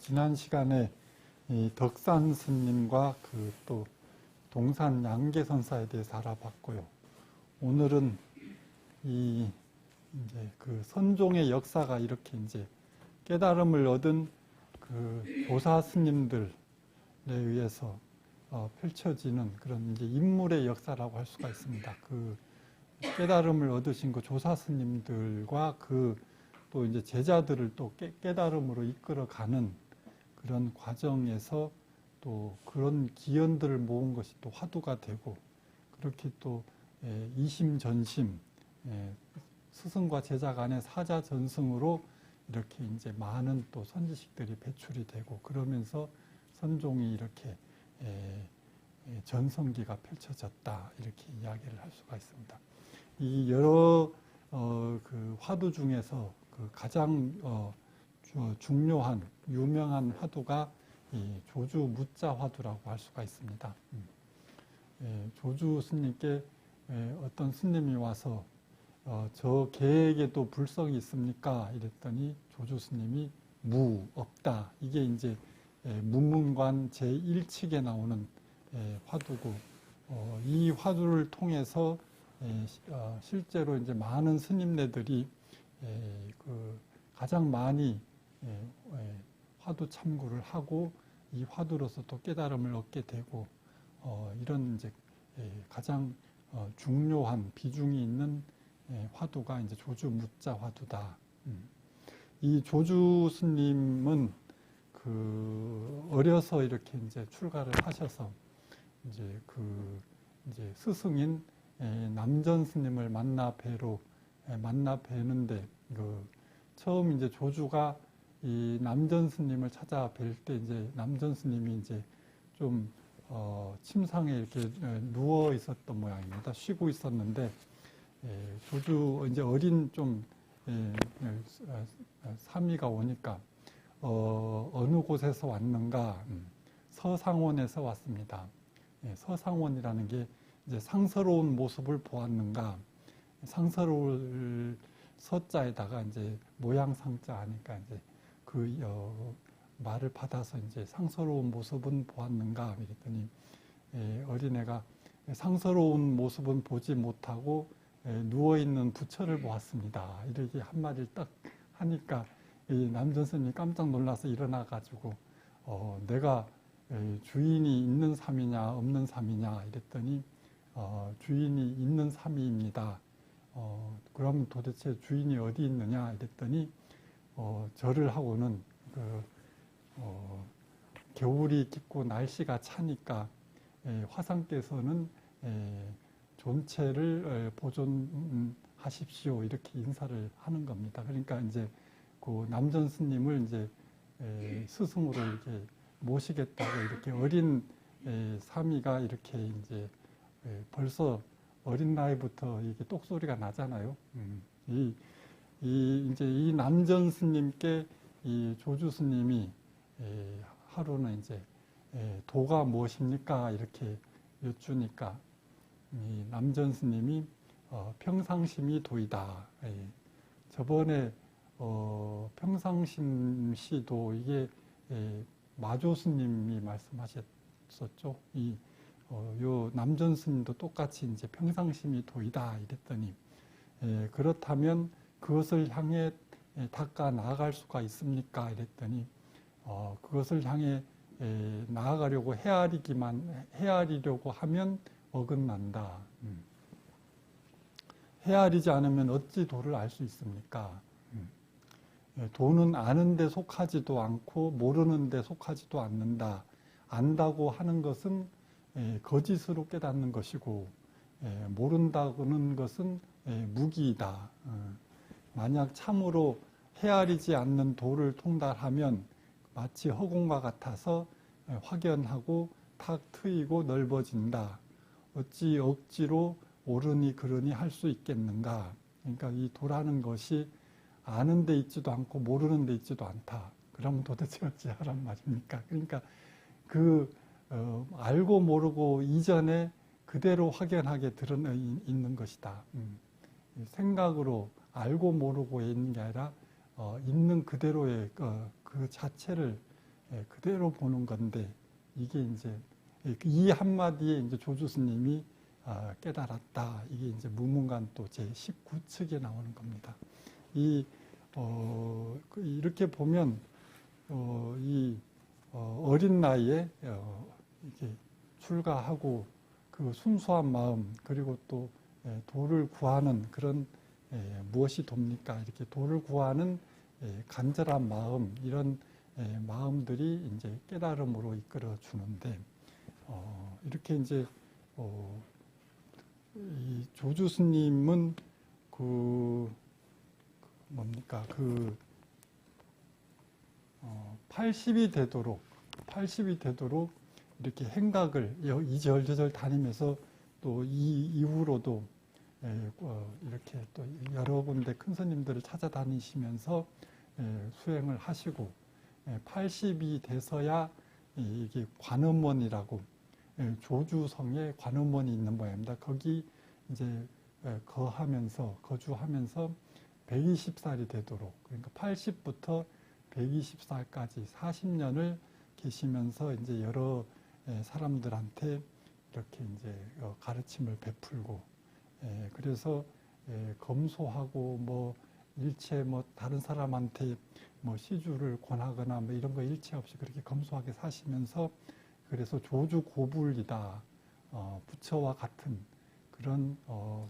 지난 시간에 이 덕산 스님과 그 또 동산 양계선사에 대해서 알아봤고요. 오늘은 이 이제 그 선종의 역사가 이렇게 이제 깨달음을 얻은 그 조사 스님들에 의해서 펼쳐지는 그런 이제 인물의 역사라고 할 수가 있습니다. 그 깨달음을 얻으신 그 조사 스님들과 그 또 이제 제자들을 또 깨달음으로 이끌어가는 그런 과정에서 또 그런 기연들을 모은 것이 또 화두가 되고, 그렇게 또 이심전심 스승과 제자 간의 사자전승으로 이렇게 이제 많은 또 선지식들이 배출이 되고, 그러면서 선종이 이렇게 전성기가 펼쳐졌다, 이렇게 이야기를 할 수가 있습니다. 이 여러 그 화두 중에서 그 가장 중요한 유명한 화두가 이 조주 무자 화두라고 할 수가 있습니다. 조주 스님께 어떤 스님이 와서 저 개에게도 불성이 있습니까? 이랬더니 조주 스님이 없다. 이게 이제 문문관 제1칙에 나오는 화두고, 이 화두를 통해서 실제로 이제 많은 스님네들이 그 가장 많이 화두 참고를 하고, 이 화두로서 또 깨달음을 얻게 되고, 이런 이제 가장 중요한 비중이 있는 화두가 이제 조주 무자 화두다. 이 조주 스님은 그 어려서 이렇게 이제 출가를 하셔서 이제 그 이제 스승인 남전 스님을 만나 뵈는데, 그 처음 이제 조주가 이 남전 스님을 찾아뵐 때 이제 남전 스님이 이제 좀 침상에 이렇게 누워 있었던 모양입니다. 쉬고 있었는데, 조주 이제 어린 좀 사미가 오니까 어느 곳에서 왔는가? 서상원에서 왔습니다. 서상원이라는 게 이제 상서로운 모습을 보았는가? 상서로울 서자에다가 이제 모양 상자 하니까 이제 그 말을 받아서 이제 상서로운 모습은 보았는가? 이랬더니 어린애가 상서로운 모습은 보지 못하고 누워있는 부처를 보았습니다. 이렇게 한마디를 딱 하니까 이 남전 스님이 깜짝 놀라서 일어나가지고 내가 주인이 있는 삶이냐 없는 삶이냐 이랬더니 주인이 있는 삶입니다. 그럼 도대체 주인이 어디 있느냐 이랬더니 절을 하고는 겨울이 깊고 날씨가 차니까 화상께서는 존체를 보존하십시오, 이렇게 인사를 하는 겁니다. 그러니까 이제 그 남전 스님을 이제 스승으로 이렇게 모시겠다고, 이렇게 어린 사미가 이렇게 이제 벌써 어린 나이부터 이게 똑소리가 나잖아요. 이제 이 남전 스님께 이 조주 스님이 하루는 이제 도가 무엇입니까? 이렇게 여쭈니까 이 남전 스님이 평상심이 도이다. 저번에 평상심 시도 이게 마조 스님이 말씀하셨었죠. 요 남전 스님도 똑같이 이제 평상심이 도이다 이랬더니, 그렇다면 그것을 향해 닦아 나아갈 수가 있습니까? 이랬더니 그것을 향해 나아가려고 헤아리려고 하면 어긋난다. 헤아리지 않으면 어찌 도를 알 수 있습니까? 도는 아는 데 속하지도 않고 모르는 데 속하지도 않는다. 안다고 하는 것은 거짓으로 깨닫는 것이고, 모른다고는 것은 무기이다. 만약 참으로 헤아리지 않는 도를 통달하면 마치 허공과 같아서 확연하고 탁 트이고 넓어진다. 어찌 억지로 옳으니 그러니 할 수 있겠는가? 그러니까 이 도라는 것이 아는 데 있지도 않고 모르는 데 있지도 않다. 그러면 도대체 어찌 하란 말입니까? 그러니까 알고 모르고 이전에 그대로 확연하게 드러나 있는 것이다. 생각으로 알고 모르고 있는 게 아니라 있는 그대로의 그 자체를 그대로 보는 건데 이게 이제 이 한마디에 이제 조주 스님이 깨달았다. 이게 이제 무문관 또 제 19측에 나오는 겁니다. 이렇게 보면 어린 나이에 이게 출가하고 그 순수한 마음 그리고 또 도를 구하는 그런 무엇이 돕니까? 이렇게 도를 구하는 간절한 마음 이런 마음들이 이제 깨달음으로 이끌어 주는데 이렇게 이제 이 조주 스님은 뭡니까 80이 되도록 이렇게 행각을 이절저절 다니면서 또 이 이후로도 이렇게 또 여러 군데 큰 스님들을 찾아다니시면서 수행을 하시고 80이 돼서야 이게 관음원이라고 조주성에 관음원이 있는 모양입니다. 거기 이제 거주하면서 120살이 되도록 그러니까 80부터 120살까지 40년을 계시면서 이제 여러 사람들한테 이렇게 이제 가르침을 베풀고 그래서 검소하고 뭐 일체 뭐 다른 사람한테 뭐 시주를 권하거나 뭐 이런 거 일체 없이 그렇게 검소하게 사시면서 그래서 조주 고불이다 부처와 같은 그런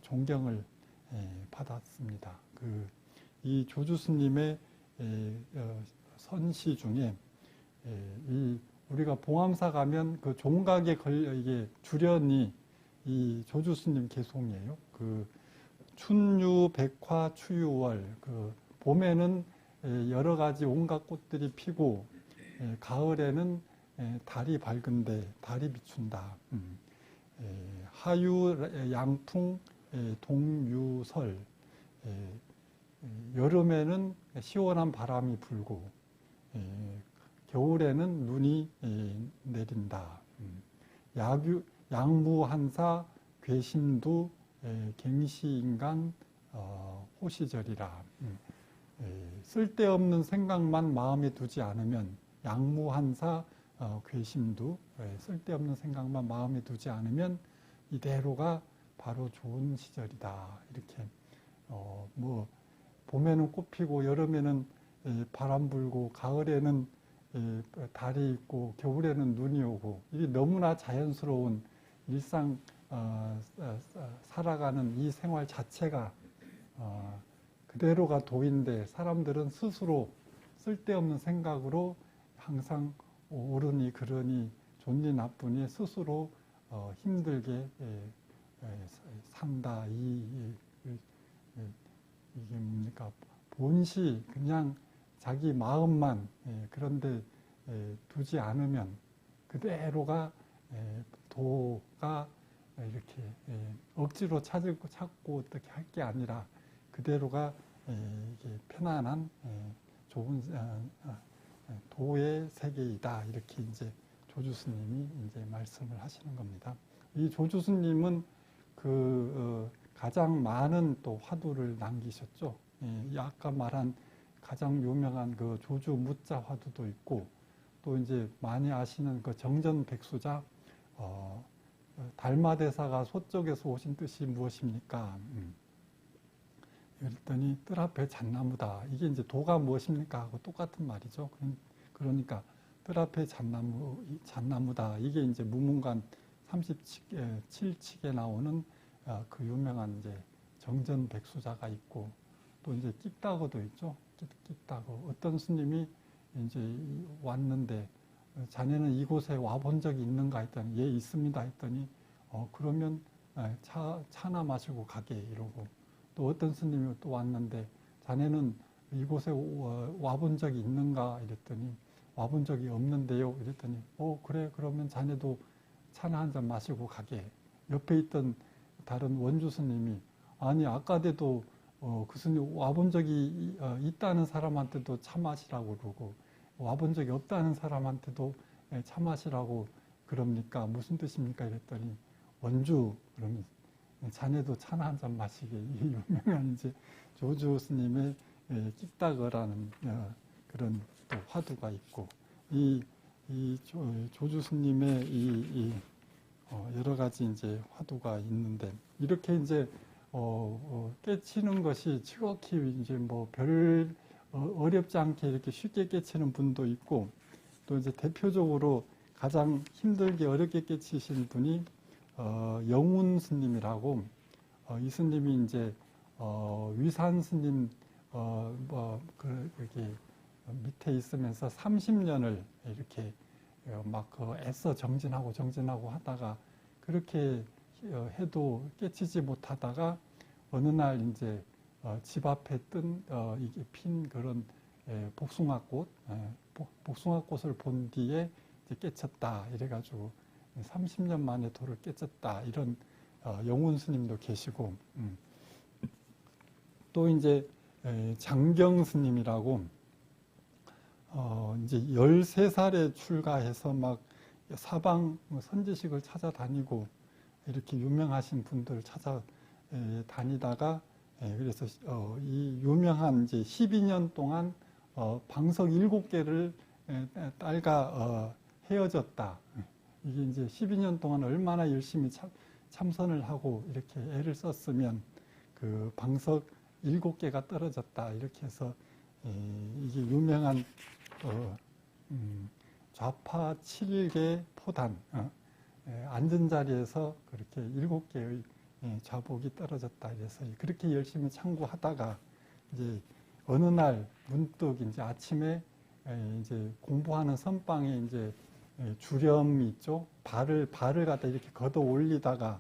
존경을 받았습니다. 이 조주 스님의 선시 중에 우리가 봉암사 가면 그 종각에 이게 주련이 이 조주 스님 개송이에요. 춘유, 백화, 추유월. 봄에는 여러 가지 온갖 꽃들이 피고 가을에는 달이 밝은데 달이 비춘다. 하유, 양풍, 동유설. 여름에는 시원한 바람이 불고 겨울에는 눈이 내린다. 양무한사, 괴심두, 갱시인간, 호시절이라. 쓸데없는 생각만 마음에 두지 않으면 양무한사, 괴심두, 쓸데없는 생각만 마음에 두지 않으면 이대로가 바로 좋은 시절이다. 이렇게 뭐 봄에는 꽃 피고 여름에는 바람 불고 가을에는 달이 있고 겨울에는 눈이 오고 이게 너무나 자연스러운 일상 살아가는 이 생활 자체가 그대로가 도인데 사람들은 스스로 쓸데없는 생각으로 항상 옳으니 그러니 좋니 나쁘니 스스로 힘들게 산다. 이게 뭡니까? 본시 그냥 자기 마음만 그런데 두지 않으면 그대로가 도가 이렇게 억지로 찾고 어떻게 할 게 아니라 그대로가 이게 편안한 좋은 도의 세계이다. 이렇게 이제 조주 스님이 이제 말씀을 하시는 겁니다. 이 조주 스님은 가장 많은 또 화두를 남기셨죠. 아까 말한 가장 유명한 그 조주 무자 화두도 있고 또 이제 많이 아시는 그 정전 백수자 달마대사가 소쪽에서 오신 뜻이 무엇입니까? 그랬더니 뜰 앞에 잣나무다. 이게 이제 도가 무엇입니까? 하고 똑같은 말이죠. 그러니까 뜰 앞에 잣나무다. 이게 이제 무문관 37칙에 나오는 그 유명한 이제 정전 백수자가 있고 또 이제 끽다거도 있죠. 끽다거. 어떤 스님이 이제 왔는데 자네는 이곳에 와본 적이 있는가 했더니 예 있습니다 했더니 그러면 차나 마시고 가게 이러고 또 어떤 스님이 또 왔는데 자네는 이곳에 와본 적이 있는가 이랬더니 와본 적이 없는데요 이랬더니 그래 그러면 자네도 차나 한 잔 마시고 가게. 옆에 있던 다른 원주 스님이 아니 아까도 그 스님 와본 적이 있다는 사람한테도 차 마시라고 그러고 와본 적이 없다는 사람한테도 차 마시라고 그럽니까? 무슨 뜻입니까? 이랬더니 원주 그러면 자네도 차나 한 잔 마시게. 이 유명한 이제 조주 스님의 끽다거라는 그런 또 화두가 있고 이 이 조주 스님의 여러 가지 이제 화두가 있는데, 이렇게 이제 깨치는 것이 지극히 이제 뭐 별 어렵지 않게 이렇게 쉽게 깨치는 분도 있고, 또 이제 대표적으로 가장 힘들게 어렵게 깨치신 분이 영운 스님이라고, 이 스님이 이제 위산 스님 이렇게 밑에 있으면서 30년을 이렇게 막 애써 정진하고 하다가, 그렇게 해도 깨치지 못하다가 어느 날 이제 집 앞에 뜬 이게 핀 그런 복숭아꽃, 복숭아꽃을 본 뒤에 이제 깨쳤다 이래가지고 30년 만에 도를 깨쳤다, 이런 영운 스님도 계시고, 또 이제 장경 스님이라고 이제 13살에 출가해서 막 사방 선지식을 찾아다니고 이렇게 유명하신 분들 찾아다니다가, 그래서 이 유명한 이제 12년 동안 방석 7개를 딸과 헤어졌다. 이게 이제 12년 동안 얼마나 열심히 참선을 하고 이렇게 애를 썼으면 그 방석 7개가 떨어졌다, 이렇게 해서 이게 유명한 좌파 7개 포단, 앉은 자리에서 그렇게 7개의 좌복이 떨어졌다, 그래서 그렇게 열심히 참고하다가 이제 어느 날 문득 이제 아침에 이제 공부하는 선방에 이제 주렴이 있죠. 발을 갖다 이렇게 걷어 올리다가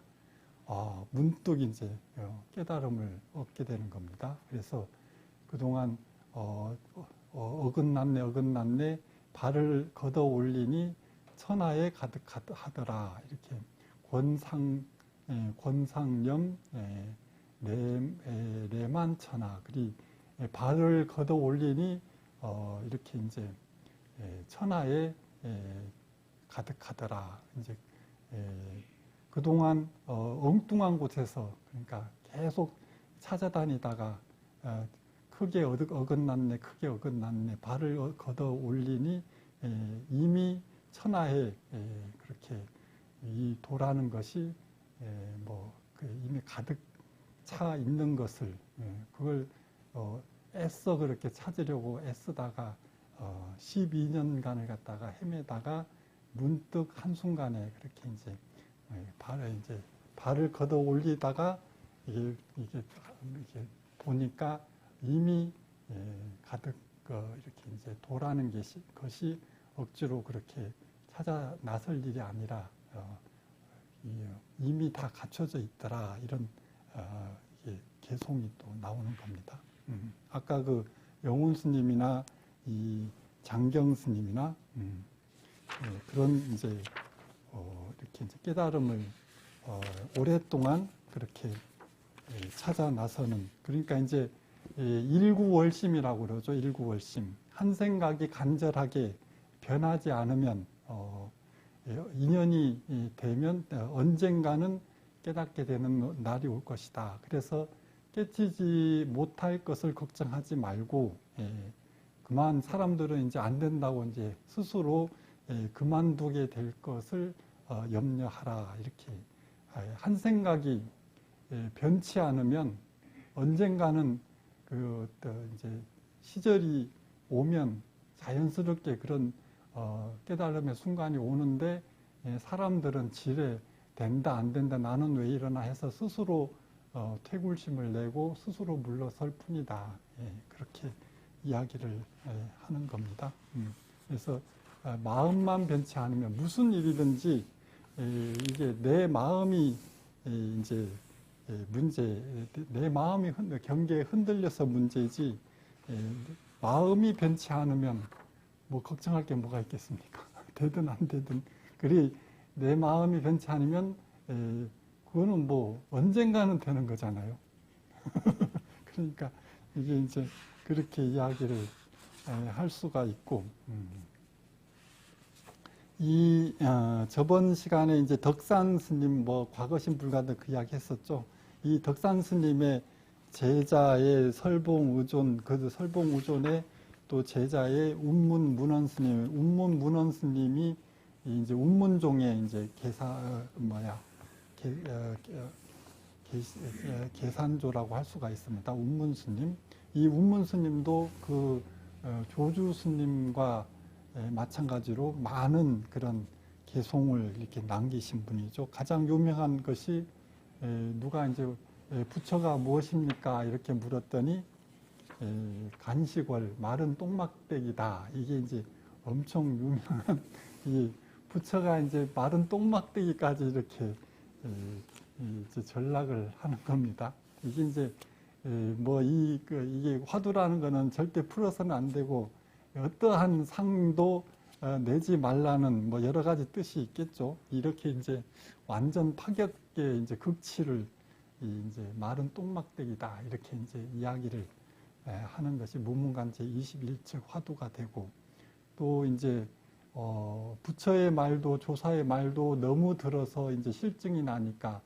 문득 이제 깨달음을 얻게 되는 겁니다. 그래서 그동안 어긋났네 발을 걷어 올리니 천하에 가득하더라, 이렇게 권상염 내만천하, 그리 발을 걷어 올리니 이렇게 이제 천하에 가득하더라. 이제 그동안 엉뚱한 곳에서, 그러니까 계속 찾아다니다가 크게 어긋났네, 발을 걷어 올리니 이미 천하에 그렇게 이 도라는 것이 이미 가득 차 있는 것을, 그걸 애써 그렇게 찾으려고 애쓰다가 12년간을 갖다가 헤매다가 문득 한순간에 그렇게 이제 발을 걷어 올리다가 이게 보니까 이미 가득 이렇게 이제 도라는 것이 억지로 그렇게 찾아 나설 일이 아니라 이미 다 갖춰져 있더라, 이런 이게 개송이 또 나오는 겁니다. 아까 그 영운 스님이나 이 장경 스님이나 그런 이제 이렇게 이제 깨달음을 오랫동안 그렇게 찾아 나서는, 그러니까 이제 일구월심이라고 그러죠. 일구월심. 한 생각이 간절하게 변하지 않으면 인연이 되면 언젠가는 깨닫게 되는 날이 올 것이다. 그래서 깨치지 못할 것을 걱정하지 말고, 그만 사람들은 이제 안 된다고 이제 스스로 그만두게 될 것을 염려하라, 이렇게 한 생각이 변치 않으면 언젠가는 이제 시절이 오면 자연스럽게 그런 깨달음의 순간이 오는데, 사람들은 지레 된다 안 된다 나는 왜 이러나 해서 스스로 퇴굴심을 내고 스스로 물러설 뿐이다, 그렇게 이야기를 하는 겁니다. 그래서 마음만 변치 않으면 무슨 일이든지 이게 내 마음이 이제 내 마음이 경계에 흔들려서 문제지, 마음이 변치 않으면 뭐 걱정할 게 뭐가 있겠습니까? 되든 안 되든. 그리 내 마음이 변치 않으면 그거는 뭐 언젠가는 되는 거잖아요. 그러니까 이게 이제 그렇게 이야기를 할 수가 있고, 저번 시간에 이제 덕산 스님 과거신 불가도 그 이야기 했었죠. 이 덕산 스님의 제자의 설봉의존, 그 설봉의존의 또 제자의 운문 문원 스님, 운문 문원 스님이 이제 운문종의 이제 계산조라고 할 수가 있습니다. 운문 스님. 이 운문 스님도 그 조주 스님과 마찬가지로 많은 그런 개송을 이렇게 남기신 분이죠. 가장 유명한 것이 누가 이제 부처가 무엇입니까? 이렇게 물었더니 간식월 마른 똥막대기다. 이게 이제 엄청 유명한 이 부처가 이제 마른 똥막대기까지 이렇게 이제 전락을 하는 겁니다. 이게 이제 이게 화두라는 거는 절대 풀어서는 안 되고 어떠한 상도 내지 말라는 뭐 여러 가지 뜻이 있겠죠. 이렇게 이제 완전 파격의 이제 극치를 이제 마른 똥막대기다 이렇게 이제 이야기를 하는 것이 무문관 제21척 화두가 되고, 또 이제 부처의 말도 조사의 말도 너무 들어서 이제 실증이 나니까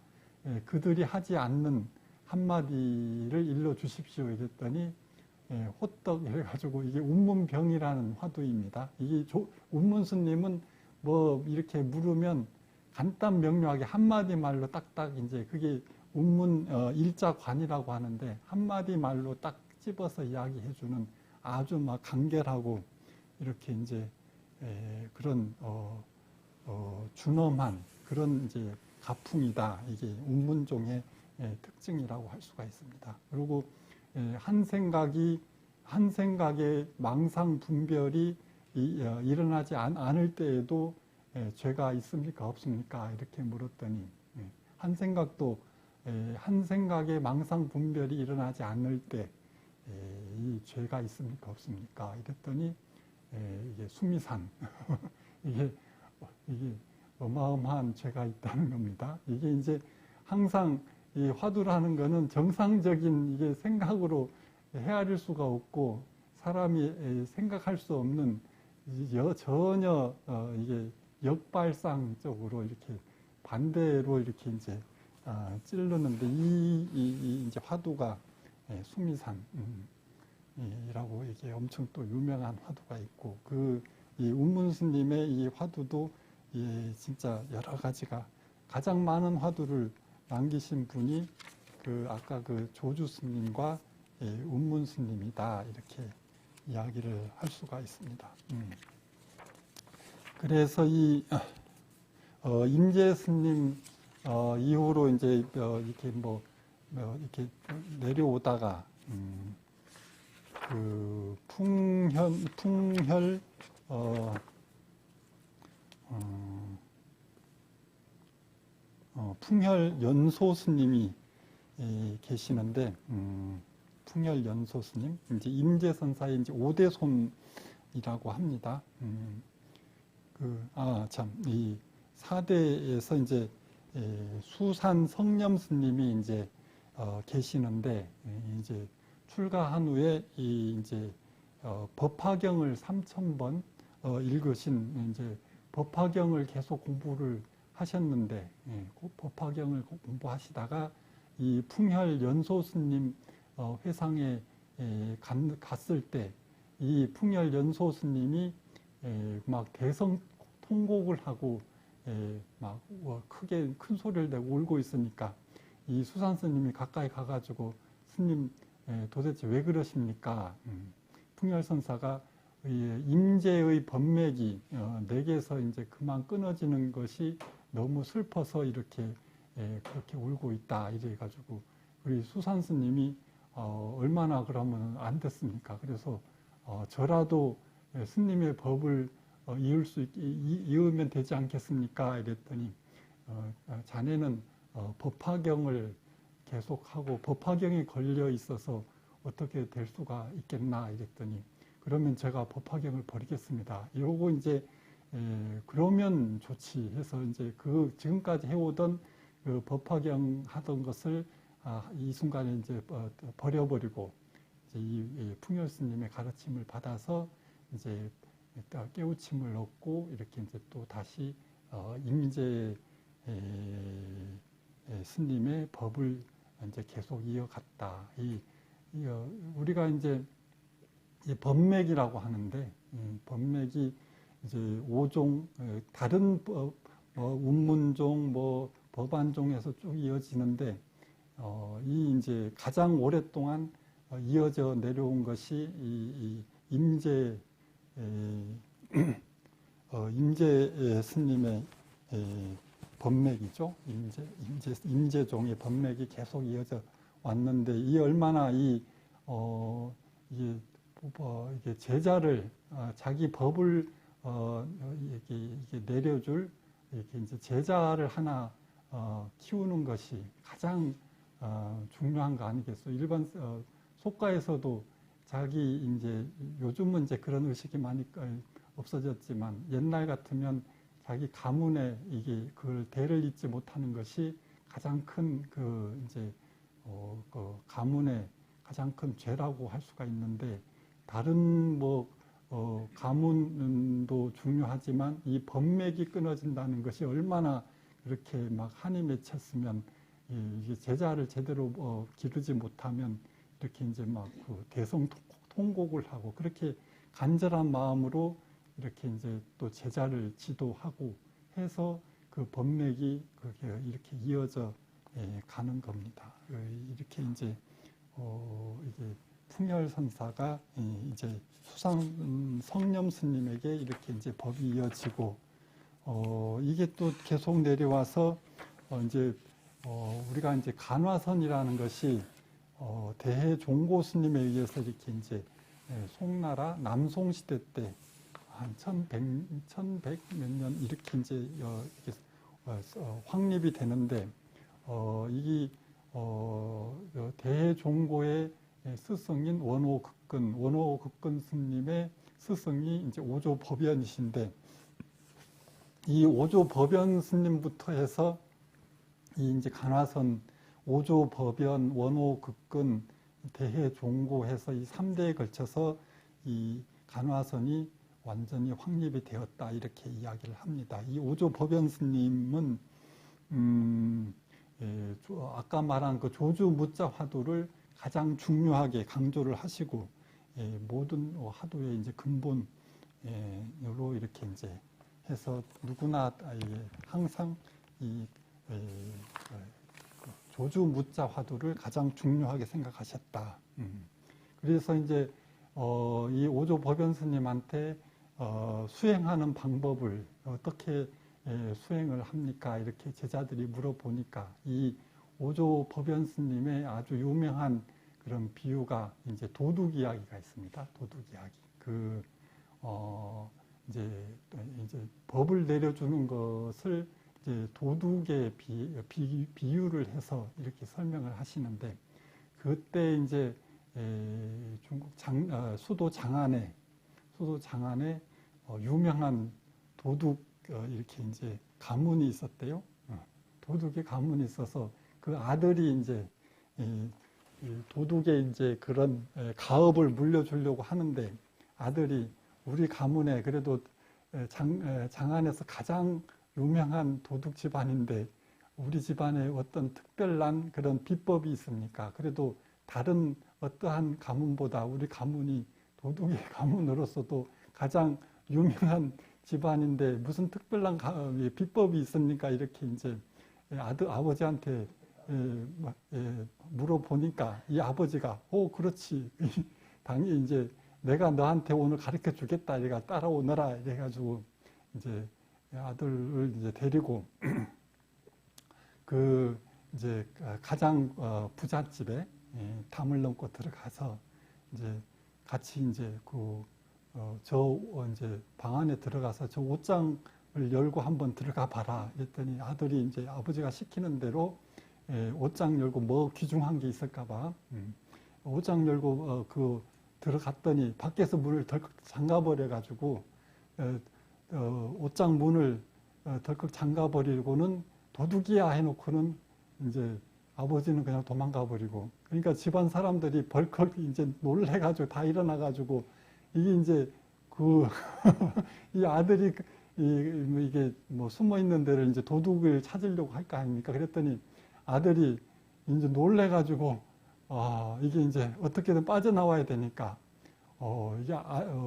그들이 하지 않는 한마디를 일러 주십시오 이랬더니 호떡 해가지고 이게 운문병이라는 화두입니다. 이게 운문스님은 뭐 이렇게 물으면 간단 명료하게 한마디 말로 딱딱 이제 그게 운문 일자관이라고 하는데 한마디 말로 딱 집어서 이야기해주는 아주 막 간결하고 이렇게 이제 그런 준엄한 그런 이제 가풍이다. 이게 운문종의 특징이라고 할 수가 있습니다. 그리고 한 생각에 망상 분별이 일어나지 않을 때에도 죄가 있습니까 없습니까 이렇게 물었더니 한 생각에 망상 분별이 일어나지 않을 때 이 죄가 있습니까 없습니까 이랬더니 이게 수미산 이게 어마어마한 죄가 있다는 겁니다. 이게 이제 항상 이 화두라는 거는 정상적인 이게 생각으로 헤아릴 수가 없고 사람이 생각할 수 없는 전혀 이게 역발상적으로 이렇게 반대로 이렇게 이제 찌르는데 이 이제 화두가 수미산이라고 이게 엄청 또 유명한 화두가 있고 이 운문스님의 이 화두도 진짜 여러 가지가 가장 많은 화두를 남기신 분이 아까 그 조주 스님과 운문 스님이다 이렇게 이야기를 할 수가 있습니다. 그래서 이 임재 스님 이후로 이제 이렇게 이렇게 내려오다가 그 풍혈 풍혈 연소 스님이 계시는데 풍혈 연소 스님 이제 임재선사의 이제 5대 손이라고 합니다. 이 4대에서 이제 수산 성념 스님이 이제 계시는데 이제 출가한 후에 이제 법화경을 3000번 읽으신 이제 법화경을 계속 공부를 하셨는데 법화경을 공부하시다가 이 풍혈 연소 스님 회상에 갔을 때 이 풍혈 연소 스님이 막 대성 통곡을 하고 막 크게 큰 소리를 내고 울고 있으니까 이 수산 스님이 가까이 가가지고 스님 도대체 왜 그러십니까? 풍혈 선사가 임재의 법맥이 내게서 이제 그만 끊어지는 것이 너무 슬퍼서 이렇게 그렇게 울고 있다 이래가지고 우리 수산 스님이 얼마나 그러면 안 됐습니까? 그래서 저라도 스님의 법을 이으면 되지 않겠습니까? 이랬더니 자네는 법화경을 계속하고 법화경에 걸려 있어서 어떻게 될 수가 있겠나 이랬더니 그러면 제가 법화경을 버리겠습니다. 이러고 이제 그러면 좋지 해서 이제 지금까지 해오던 그 법화경 하던 것을 이 순간에 이제 버려버리고 이제 이 풍열 스님의 가르침을 받아서 이제 깨우침을 얻고 이렇게 이제 또 다시 임재 스님의 법을 이제 계속 이어갔다. 우리가 이제 이 법맥이라고 하는데, 법맥이 이제 5종, 다른 운문종, 법안종에서 쭉 이어지는데, 이 이제 가장 오랫동안 이어져 내려온 것이 이 임재, 임재 스님의 법맥이죠. 임재종의 법맥이 계속 이어져 왔는데, 이 얼마나 이게 제자를, 자기 법을, 이게 내려줄, 이렇게 이제 제자를 하나, 키우는 것이 가장, 중요한 거 아니겠어. 일반, 속가에서도 자기, 이제, 요즘은 이제 그런 의식이 많이 없어졌지만, 옛날 같으면 자기 가문에 그걸 대를 잇지 못하는 것이 가장 큰 이제, 그 가문의 가장 큰 죄라고 할 수가 있는데, 다른 가문도 중요하지만 이 법맥이 끊어진다는 것이 얼마나 그렇게 막 한이 맺혔으면, 이게 제자를 제대로 기르지 못하면 이렇게 이제 막 대성통곡을 하고, 그렇게 간절한 마음으로 이렇게 이제 또 제자를 지도하고 해서 그 법맥이 그렇게 이렇게 이어져 가는 겁니다. 이렇게 이제 이게 풍열선사가 이제 성념 스님에게 이렇게 이제 법이 이어지고, 이게 또 계속 내려와서 이제 우리가 이제 간화선이라는 것이 대해 종고 스님에 의해서 이렇게 이제 송나라 남송 시대 때 한 1100 몇 년 이렇게 이제 이렇게 확립이 되는데, 이게 대해 종고의 스승인 원호극근 스님의 스승이 이제 오조법연이신데, 이 오조법연 스님부터 해서 이 이제 간화선, 오조법연, 원호극근, 대해종고해서 이 3대에 걸쳐서 이 간화선이 완전히 확립이 되었다, 이렇게 이야기를 합니다. 이 오조법연 스님은 아까 말한 그 조주 무자 화두를 가장 중요하게 강조를 하시고, 모든 화두의 이제 근본으로 이렇게 이제 해서 누구나 항상 이 조주 무자 화두를 가장 중요하게 생각하셨다. 그래서 이제 이 오조 법연 스님한테 수행하는 방법을 어떻게 수행을 합니까? 이렇게 제자들이 물어보니까 이 오조 법연 스님의 아주 유명한 그런 비유가 이제 도둑 이야기가 있습니다. 도둑 이야기. 이제 법을 내려주는 것을 이제 도둑의 비유를 해서 이렇게 설명을 하시는데, 그때 이제 중국 수도 장안에 유명한 도둑 이렇게 이제 가문이 있었대요. 도둑의 가문이 있어서 그 아들이 이제 도둑의 이제 그런 가업을 물려주려고 하는데, 아들이 우리 가문에 그래도 장안에서 가장 유명한 도둑 집안인데 우리 집안에 어떤 특별한 그런 비법이 있습니까? 그래도 다른 어떠한 가문보다 우리 가문이 도둑의 가문으로서도 가장 유명한 집안인데 무슨 특별한 비법이 있습니까? 이렇게 이제 아버지한테 물어보니까 이 아버지가 그렇지. 당연히 이제 내가 너한테 오늘 가르쳐 주겠다. 얘가 따라오너라. 이래가지고 이제 아들을 이제 데리고 이제 가장 부잣집에 담을 넘고 들어가서 이제 같이 이제 이제 방 안에 들어가서 저 옷장을 열고 한번 들어가 봐라. 그랬더니 아들이 이제 아버지가 시키는 대로 옷장 열고 뭐 귀중한 게 있을까봐 옷장 열고 들어갔더니 밖에서 문을 덜컥 잠가버려가지고 옷장 문을 덜컥 잠가버리고는 도둑이야 해놓고는 이제 아버지는 그냥 도망가 버리고, 그러니까 집안 사람들이 벌컥 이제 놀래가지고 다 일어나가지고 이게 이제 이 아들이 이게 뭐 숨어 있는 데를 이제 도둑을 찾으려고 할 거 아닙니까? 그랬더니 아들이 이제 놀래가지고 이게 이제 어떻게든 빠져나와야 되니까 이게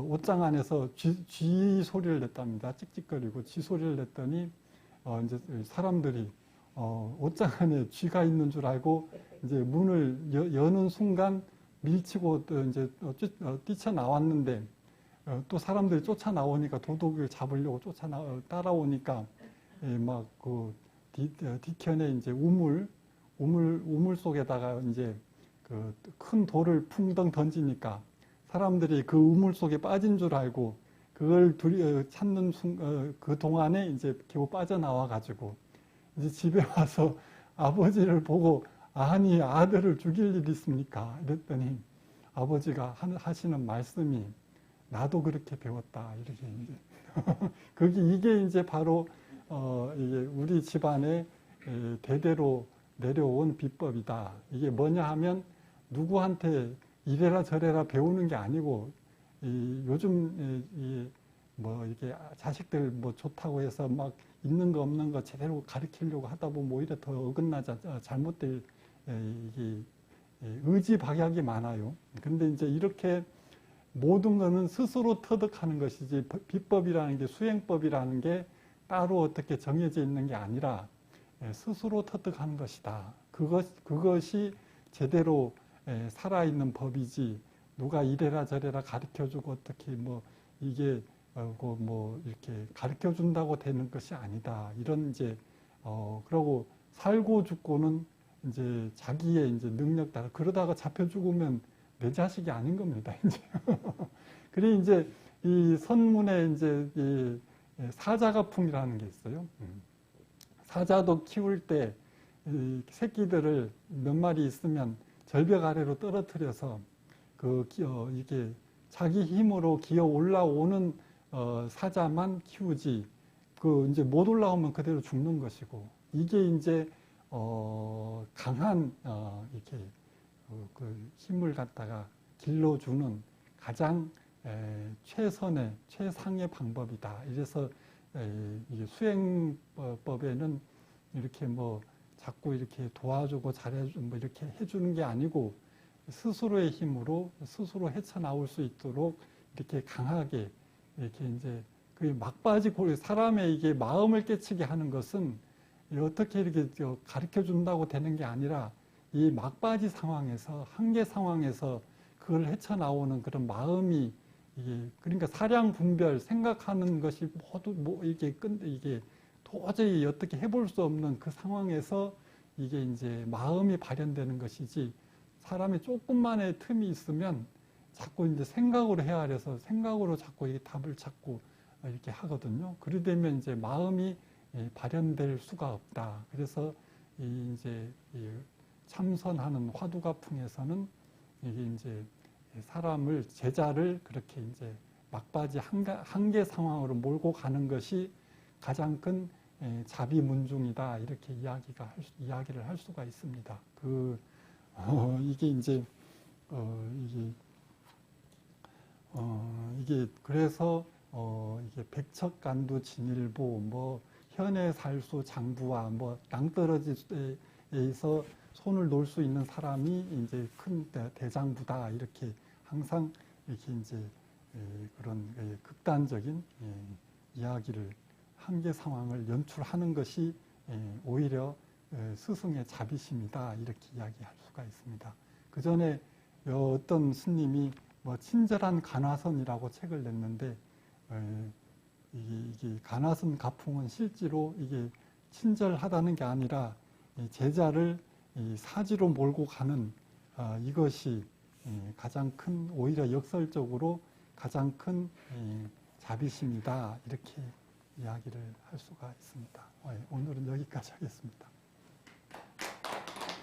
옷장 안에서 쥐 소리를 냈답니다. 찍찍거리고 쥐 소리를 냈더니 이제 사람들이 옷장 안에 쥐가 있는 줄 알고 이제 문을 여는 순간 밀치고 또 이제 뛰쳐나왔는데 또 사람들이 쫓아나오니까 도둑을 잡으려고 따라오니까 막 그 뒤편에 이제 우물 속에다가 이제 그 큰 돌을 풍덩 던지니까 사람들이 그 우물 속에 빠진 줄 알고 그걸 찾는 그 동안에 이제 겨우 빠져나와 가지고 이제 집에 와서 아버지를 보고 아니 아들을 죽일 일이 있습니까? 이랬더니 아버지가 하시는 말씀이 나도 그렇게 배웠다 이렇게 이제 이게 이제 바로 이게 우리 집안에 대대로 내려온 비법이다. 이게 뭐냐 하면 누구한테 이래라 저래라 배우는 게 아니고 요즘 뭐 이게 자식들 뭐 좋다고 해서 막 있는 거 없는 거 제대로 가르치려고 하다 보면 오히려 더 어긋나자 잘못될 이게 의지 박약이 많아요. 근데 이제 이렇게 모든 거는 스스로 터득하는 것이지 비법이라는 게 수행법이라는 게 따로 어떻게 정해져 있는 게 아니라 스스로 터득하는 것이다. 그것이 제대로 살아있는 법이지 누가 이래라 저래라 가르쳐주고 어떻게 뭐 이게 뭐 이렇게 가르쳐준다고 되는 것이 아니다. 이런 이제 그러고 살고 죽고는 이제 자기의 이제 능력 따라 그러다가 잡혀 죽으면 내 자식이 아닌 겁니다. 이제 그래 이제 이 선문에 이제 이 사자가풍이라는 게 있어요. 사자도 키울 때 새끼들을 몇 마리 있으면 절벽 아래로 떨어뜨려서 이게 자기 힘으로 기어 올라오는 사자만 키우지 이제 못 올라오면 그대로 죽는 것이고 이게 이제 강한 이렇게 그 힘을 갖다가 길러주는 가장 최상의 방법이다. 이래서 이게 수행법에는 이렇게 뭐 자꾸 이렇게 도와주고 잘해주고 뭐 이렇게 해주는 게 아니고 스스로의 힘으로 스스로 헤쳐나올 수 있도록 이렇게 강하게 이렇게 이제 그 막바지 사람의 이게 마음을 깨치게 하는 것은 어떻게 이렇게 가르쳐 준다고 되는 게 아니라 이 막바지 상황에서 한계 상황에서 그걸 헤쳐나오는 그런 마음이 이게 그러니까 사량 분별 생각하는 것이 모두 이게 도저히 어떻게 해볼 수 없는 그 상황에서 이게 이제 마음이 발현되는 것이지 사람이 조금만의 틈이 있으면 자꾸 이제 생각으로 헤아려서 생각으로 자꾸 이 답을 찾고 이렇게 하거든요. 그러게 되면 이제 마음이 발현될 수가 없다. 그래서 이제 참선하는 화두가풍에서는 이게 이제 사람을 제자를 그렇게 이제 막바지 한계 상황으로 몰고 가는 것이 가장 큰 자비문중이다 이렇게 이야기를 할 수가 있습니다. 이게 이제 이게 그래서 이게 백척간두 진일보 뭐 현해살수 장부와 뭐 낭떠러지에서 손을 놓을 수 있는 사람이 이제 큰 대장부다 이렇게 항상 이렇게 이제 그런 극단적인 이야기를 한계 상황을 연출하는 것이 오히려 스승의 자비심이다 이렇게 이야기할 수가 있습니다. 그 전에 어떤 스님이 뭐 친절한 간화선이라고 책을 냈는데 이게 간화선 가풍은 실제로 이게 친절하다는 게 아니라 제자를 사지로 몰고 가는 이것이 가장 큰 오히려 역설적으로 가장 큰 자비심이다 이렇게 이야기를 할 수가 있습니다. 오늘은 여기까지 하겠습니다.